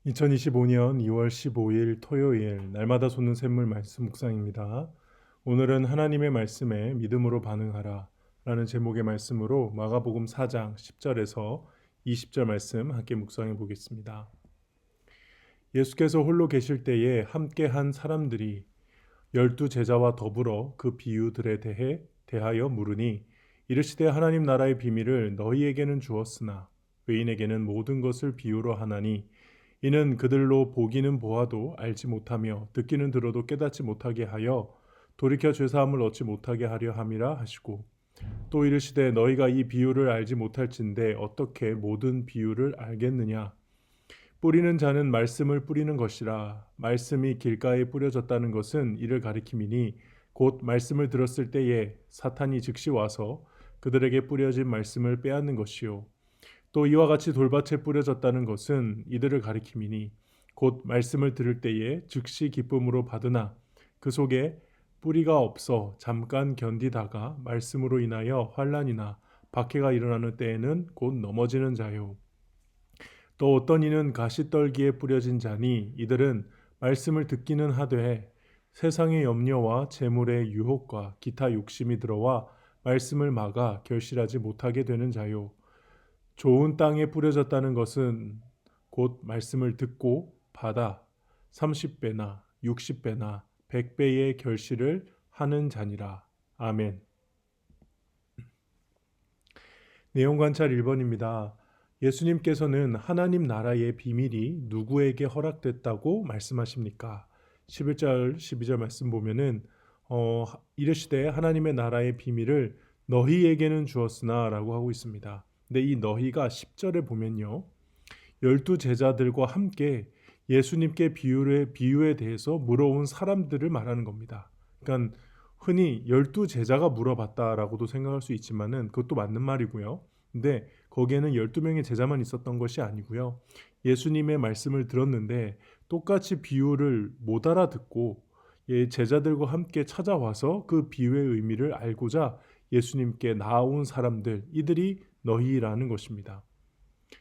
2025년 2월 15일 토요일 날마다 솟는 샘물 말씀 묵상입니다. 오늘은 하나님의 말씀에 믿음으로 반응하라 라는 제목의 말씀으로 마가복음 4장 10절에서 20절 말씀 함께 묵상해 보겠습니다. 예수께서 홀로 계실 때에 함께 한 사람들이 12제자와 더불어 그 비유들에 대하여 물으니 이르시되 하나님 나라의 비밀을 너희에게는 주었으나 외인에게는 모든 것을 비유로 하나니 이는 그들로 보기는 보아도 알지 못하며 듣기는 들어도 깨닫지 못하게 하여 돌이켜 죄사함을 얻지 못하게 하려 함이라 하시고 또 이르시되 너희가 이 비유를 알지 못할진대 어떻게 모든 비유를 알겠느냐. 뿌리는 자는 말씀을 뿌리는 것이라. 말씀이 길가에 뿌려졌다는 것은 이를 가리킴이니 곧 말씀을 들었을 때에 사탄이 즉시 와서 그들에게 뿌려진 말씀을 빼앗는 것이요 또 이와 같이 돌밭에 뿌려졌다는 것은 이들을 가리킴이니 곧 말씀을 들을 때에 즉시 기쁨으로 받으나 그 속에 뿌리가 없어 잠깐 견디다가 말씀으로 인하여 환난이나 박해가 일어나는 때에는 곧 넘어지는 자요. 또 어떤 이는 가시떨기에 뿌려진 자니 이들은 말씀을 듣기는 하되 세상의 염려와 재물의 유혹과 기타 욕심이 들어와 말씀을 막아 결실하지 못하게 되는 자요. 좋은 땅에 뿌려졌다는 것은 곧 말씀을 듣고 받아 30배나 60배나 100배의 결실을 하는 자니라. 아멘. 내용 관찰 1번입니다. 예수님께서는 하나님 나라의 비밀이 누구에게 허락됐다고 말씀하십니까? 11절 12절 말씀 보면은 이르시되 하나님의 나라의 비밀을 너희에게는 주었으나 라고 하고 있습니다. 근데 이 너희가 10절에 보면요. 12제자들과 함께 예수님께 비유에 대해서 물어온 사람들을 말하는 겁니다. 그러니까 흔히 12제자가 물어봤다라고도 생각할 수 있지만은 그것도 맞는 말이고요. 근데 거기에는 12명의 제자만 있었던 것이 아니고요. 예수님의 말씀을 들었는데 똑같이 비유를 못 알아듣고 제자들과 함께 찾아와서 그 비유의 의미를 알고자 예수님께 나아온 사람들, 이들이 너희라는 것입니다.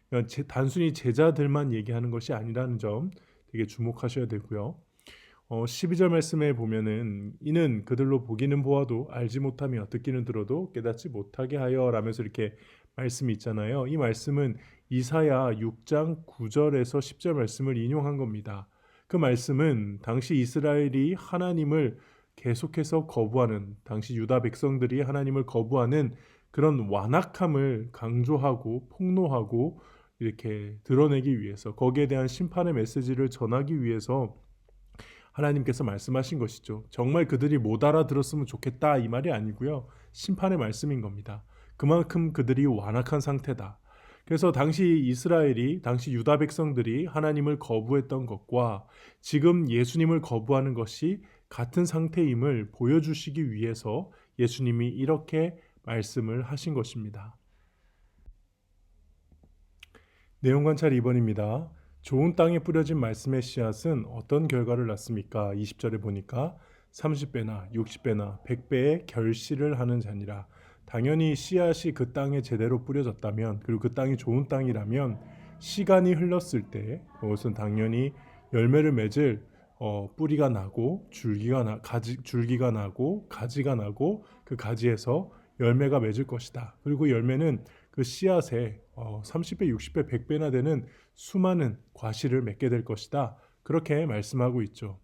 그러니까 단순히 제자들만 얘기하는 것이 아니라는 점 되게 주목하셔야 되고요. 12절 말씀에 보면은 이는 그들로 보기는 보아도 알지 못하며 듣기는 들어도 깨닫지 못하게 하여 라면서 이렇게 말씀이 있잖아요. 이 말씀은 이사야 6장 9절에서 10절 말씀을 인용한 겁니다. 그 말씀은 당시 이스라엘이 하나님을 계속해서 거부하는, 당시 유다 백성들이 하나님을 거부하는 그런 완악함을 강조하고 폭로하고 이렇게 드러내기 위해서, 거기에 대한 심판의 메시지를 전하기 위해서 하나님께서 말씀하신 것이죠. 정말 그들이 못 알아들었으면 좋겠다 이 말이 아니고요. 심판의 말씀인 겁니다. 그만큼 그들이 완악한 상태다. 그래서 당시 유다 백성들이 하나님을 거부했던 것과 지금 예수님을 거부하는 것이 같은 상태임을 보여주시기 위해서 예수님이 이렇게 말씀을 하신 것입니다. 내용 관찰 2번입니다. 좋은 땅에 뿌려진 말씀의 씨앗은 어떤 결과를 낳습니까? 20절에 보니까 30배나 60배나 100배의 결실을 하는 자니라. 당연히 씨앗이 그 땅에 제대로 뿌려졌다면, 그리고 그 땅이 좋은 땅이라면 시간이 흘렀을 때 그것은 당연히 열매를 맺을 뿌리가 나고 줄기가 나고 가지가 나고 그 가지에서 열매가 맺을 것이다. 그리고 열매는 그 씨앗에 30배, 60배, 100배나 되는 수많은 과실을 맺게 될 것이다. 그렇게 말씀하고 있죠.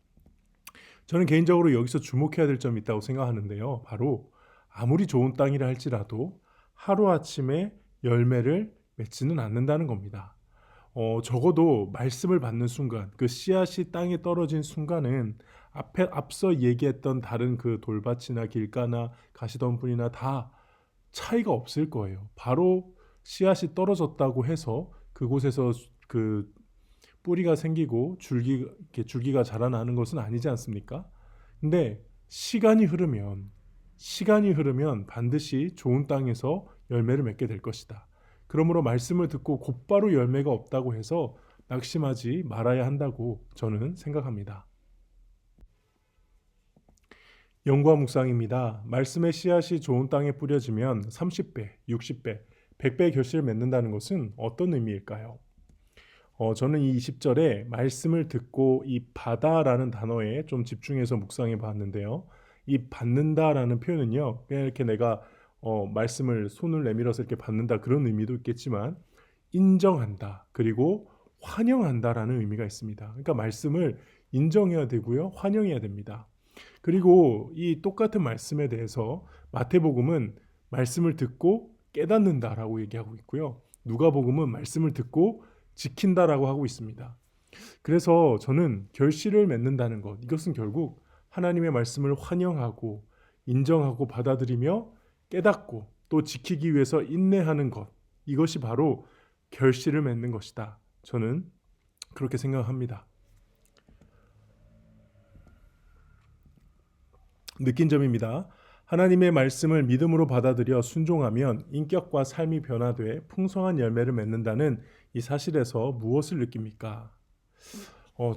저는 개인적으로 여기서 주목해야 될 점이 있다고 생각하는데요. 바로 아무리 좋은 땅이라 할지라도 하루아침에 열매를 맺지는 않는다는 겁니다. 적어도 말씀을 받는 순간, 그 씨앗이 땅에 떨어진 순간은 앞서 얘기했던 다른 그 돌밭이나 길가나 가시덤불이나 다 차이가 없을 거예요. 바로 씨앗이 떨어졌다고 해서 그곳에서 그 뿌리가 생기고 줄기가 자라나는 것은 아니지 않습니까? 근데 시간이 흐르면 반드시 좋은 땅에서 열매를 맺게 될 것이다. 그러므로 말씀을 듣고 곧바로 열매가 없다고 해서 낙심하지 말아야 한다고 저는 생각합니다. 연구와 묵상입니다. 말씀의 씨앗이 좋은 땅에 뿌려지면 30배, 60배, 100배의 결실을 맺는다는 것은 어떤 의미일까요? 저는 이 20절에 말씀을 듣고 이 받아라는 단어에 좀 집중해서 묵상해 봤는데요. 이 받는다라는 표현은요, 그냥 이렇게 내가 말씀을 손을 내밀어서 이렇게 받는다 그런 의미도 있겠지만 인정한다 그리고 환영한다라는 의미가 있습니다. 그러니까 말씀을 인정해야 되고요, 환영해야 됩니다. 그리고 이 똑같은 말씀에 대해서 마태복음은 말씀을 듣고 깨닫는다라고 얘기하고 있고요. 누가복음은 말씀을 듣고 지킨다라고 하고 있습니다. 그래서 저는 결실을 맺는다는 것, 이것은 결국 하나님의 말씀을 환영하고 인정하고 받아들이며 깨닫고 또 지키기 위해서 인내하는 것, 이것이 바로 결실을 맺는 것이다. 저는 그렇게 생각합니다. 느낀 점입니다. 하나님의 말씀을 믿음으로 받아들여 순종하면 인격과 삶이 변화돼 풍성한 열매를 맺는다는 이 사실에서 무엇을 느낍니까?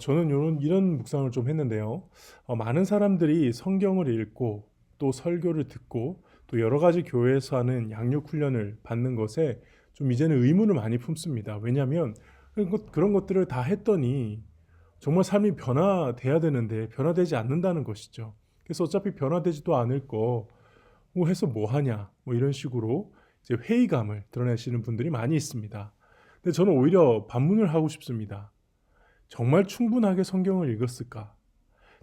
저는 이런 묵상을 좀 했는데요. 많은 사람들이 성경을 읽고 또 설교를 듣고 또 여러 가지 교회에서 하는 양육 훈련을 받는 것에 좀 이제는 의문을 많이 품습니다. 왜냐하면 그런 것들을 다 했더니 정말 삶이 변화돼야 되는데 변화되지 않는다는 것이죠. 그래서 어차피 변화되지도 않을 거 뭐 해서 뭐 하냐 뭐 이런 식으로 이제 회의감을 드러내시는 분들이 많이 있습니다. 근데 저는 오히려 반문을 하고 싶습니다. 정말 충분하게 성경을 읽었을까?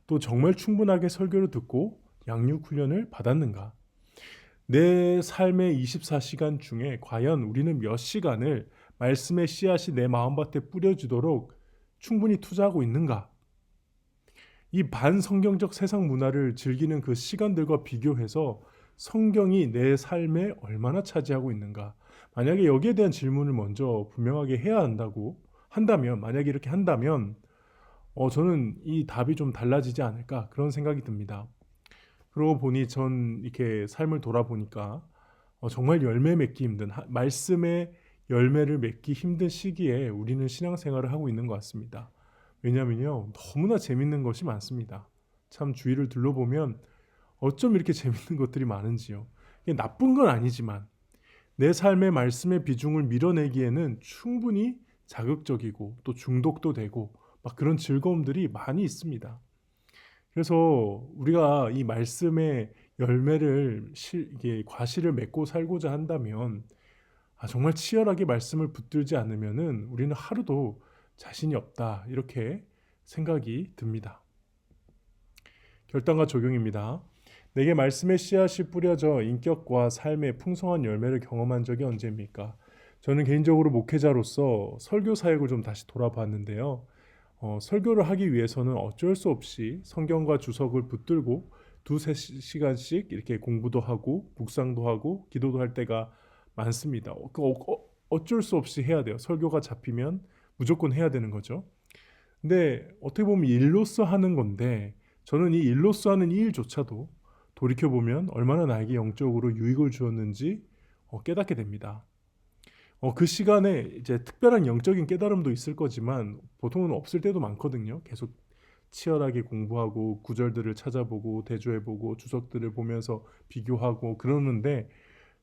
또 정말 충분하게 설교를 듣고 양육 훈련을 받았는가? 내 삶의 24시간 중에 과연 우리는 몇 시간을 말씀의 씨앗이 내 마음밭에 뿌려지도록 충분히 투자하고 있는가? 이 반성경적 세상 문화를 즐기는 그 시간들과 비교해서 성경이 내 삶에 얼마나 차지하고 있는가? 만약에 여기에 대한 질문을 먼저 분명하게 해야 한다면, 만약에 이렇게 한다면, 저는 이 답이 좀 달라지지 않을까 그런 생각이 듭니다. 그러고 보니 전 이렇게 삶을 돌아보니까 정말 열매 맺기 힘든 말씀의 열매를 맺기 힘든 시기에 우리는 신앙생활을 하고 있는 것 같습니다. 왜냐하면요, 너무나 재밌는 것이 많습니다. 참 주위를 둘러보면 어쩜 이렇게 재밌는 것들이 많은지요. 이게 나쁜 건 아니지만 내 삶의 말씀의 비중을 밀어내기에는 충분히 자극적이고 또 중독도 되고 막 그런 즐거움들이 많이 있습니다. 그래서 우리가 이 말씀의 열매를 이게 과실을 맺고 살고자 한다면 정말 치열하게 말씀을 붙들지 않으면은 우리는 하루도 자신이 없다 이렇게 생각이 듭니다. 결단과 적용입니다. 내게 말씀의 씨앗이 뿌려져 인격과 삶의 풍성한 열매를 경험한 적이 언제입니까? 저는 개인적으로 목회자로서 설교 사역을 좀 다시 돌아봤는데요. 설교를 하기 위해서는 어쩔 수 없이 성경과 주석을 붙들고 두세 시간씩 이렇게 공부도 하고 묵상도 하고 기도도 할 때가 많습니다. 어쩔 수 없이 해야 돼요. 설교가 잡히면 무조건 해야 되는 거죠. 근데 어떻게 보면 일로서 하는 건데 저는 이 일로서 하는 이 일조차도 돌이켜보면 얼마나 나에게 영적으로 유익을 주었는지 깨닫게 됩니다. 그 시간에 이제 특별한 영적인 깨달음도 있을 거지만 보통은 없을 때도 많거든요. 계속 치열하게 공부하고 구절들을 찾아보고 대조해보고 주석들을 보면서 비교하고 그러는데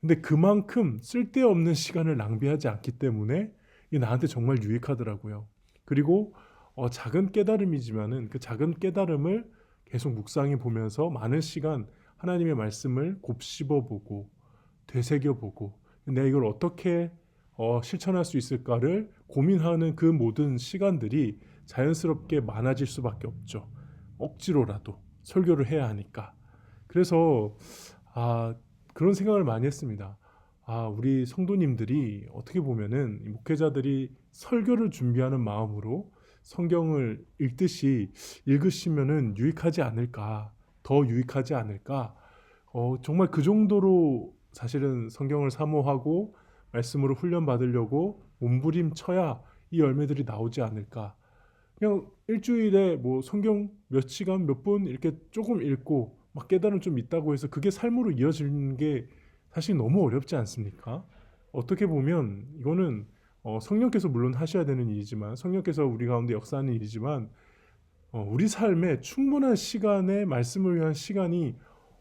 근데 그만큼 쓸데없는 시간을 낭비하지 않기 때문에 이게 나한테 정말 유익하더라고요. 그리고 작은 깨달음이지만은 그 작은 깨달음을 계속 묵상해 보면서 많은 시간 하나님의 말씀을 곱씹어보고 되새겨보고 내가 이걸 어떻게 실천할 수 있을까를 고민하는 그 모든 시간들이 자연스럽게 많아질 수밖에 없죠. 억지로라도 설교를 해야 하니까. 그래서 그런 생각을 많이 했습니다. 우리 성도님들이 어떻게 보면은 목회자들이 설교를 준비하는 마음으로 성경을 읽듯이 읽으시면은 유익하지 않을까, 더 유익하지 않을까. 정말 그 정도로 사실은 성경을 사모하고 말씀으로 훈련받으려고 몸부림쳐야 이 열매들이 나오지 않을까. 그냥 일주일에 뭐 성경 몇 시간 몇 분 이렇게 조금 읽고 막 깨달음 좀 있다고 해서 그게 삶으로 이어지는 게 사실 너무 어렵지 않습니까? 어떻게 보면 이거는 성령께서 물론 하셔야 되는 일이지만 성령께서 우리 가운데 역사하는 일이지만 우리 삶에 충분한 시간에 말씀을 위한 시간이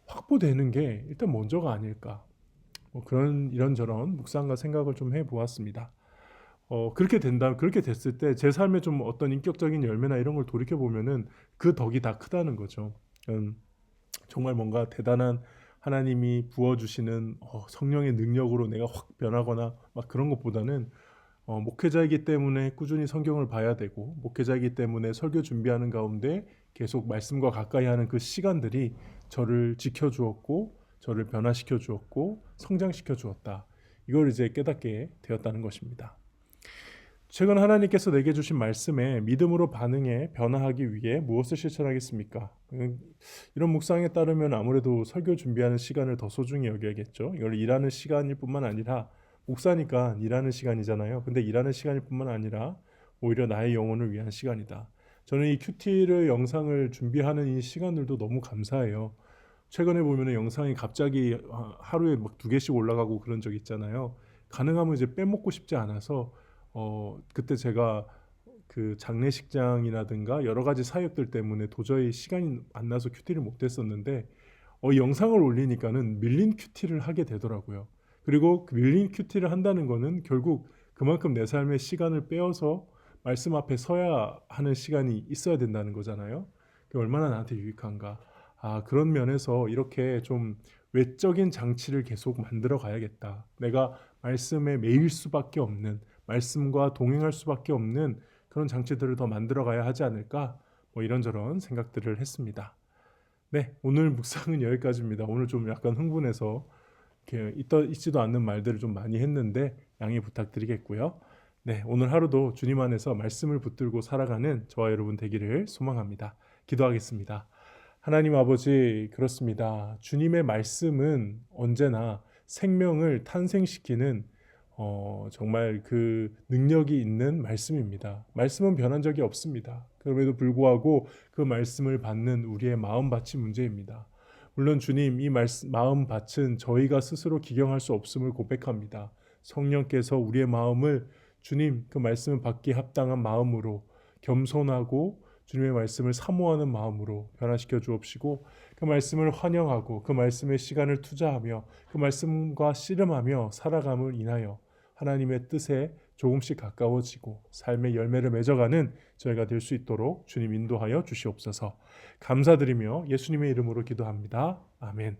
확보되는 게 일단 먼저가 아닐까. 그런 이런저런 묵상과 생각을 좀 해보았습니다. 그렇게 됐을 때 제 삶에 좀 어떤 인격적인 열매나 이런 걸 돌이켜 보면은 그 덕이 다 크다는 거죠. 음, 정말 뭔가 대단한 하나님이 부어주시는 성령의 능력으로 내가 확 변하거나 막 그런 것보다는 목회자이기 때문에 꾸준히 성경을 봐야 되고, 목회자이기 때문에 설교 준비하는 가운데 계속 말씀과 가까이 하는 그 시간들이 저를 지켜주었고, 저를 변화시켜 주었고, 성장시켜 주었다. 이걸 이제 깨닫게 되었다는 것입니다. 최근 하나님께서 내게 주신 말씀에 믿음으로 반응해 변화하기 위해 무엇을 실천하겠습니까? 이런 묵상에 따르면 아무래도 설교 준비하는 시간을 더 소중히 여겨야겠죠. 이걸 일하는 시간일 뿐만 아니라, 목사니까 일하는 시간이잖아요. 근데 일하는 시간일 뿐만 아니라 오히려 나의 영혼을 위한 시간이다. 저는 이 큐티를 영상을 준비하는 이 시간들도 너무 감사해요. 최근에 보면 영상이 갑자기 하루에 막 2개씩 올라가고 그런 적 있잖아요. 가능하면 이제 빼먹고 싶지 않아서 그때 제가 그 장례식장이라든가 여러 가지 사역들 때문에 도저히 시간이 안 나서 큐티를 못 했었는데 영상을 올리니까는 밀린 큐티를 하게 되더라고요. 그리고 그 밀린 큐티를 한다는 거는 결국 그만큼 내 삶의 시간을 빼어서 말씀 앞에 서야 하는 시간이 있어야 된다는 거잖아요. 그게 얼마나 나한테 유익한가. 그런 면에서 이렇게 좀 외적인 장치를 계속 만들어 가야겠다. 내가 말씀에 매일 수밖에 없는, 말씀과 동행할 수밖에 없는 그런 장치들을 더 만들어 가야 하지 않을까? 뭐 이런저런 생각들을 했습니다. 네, 오늘 묵상은 여기까지입니다. 오늘 좀 약간 흥분해서 이렇게 있지도 않는 말들을 좀 많이 했는데 양해 부탁드리겠고요. 네, 오늘 하루도 주님 안에서 말씀을 붙들고 살아가는 저와 여러분 되기를 소망합니다. 기도하겠습니다. 하나님 아버지, 그렇습니다. 주님의 말씀은 언제나 생명을 탄생시키는 정말 그 능력이 있는 말씀입니다. 말씀은 변한 적이 없습니다. 그럼에도 불구하고 그 말씀을 받는 우리의 마음밭이 문제입니다. 물론 주님, 이 마음밭은 저희가 스스로 기경할 수 없음을 고백합니다. 성령께서 우리의 마음을 주님, 그 말씀을 받기 합당한 마음으로 겸손하고 주님의 말씀을 사모하는 마음으로 변화시켜 주옵시고, 그 말씀을 환영하고 그 말씀에 시간을 투자하며 그 말씀과 씨름하며 살아감을 인하여 하나님의 뜻에 조금씩 가까워지고 삶의 열매를 맺어가는 저희가 될 수 있도록 주님 인도하여 주시옵소서. 감사드리며 예수님의 이름으로 기도합니다. 아멘.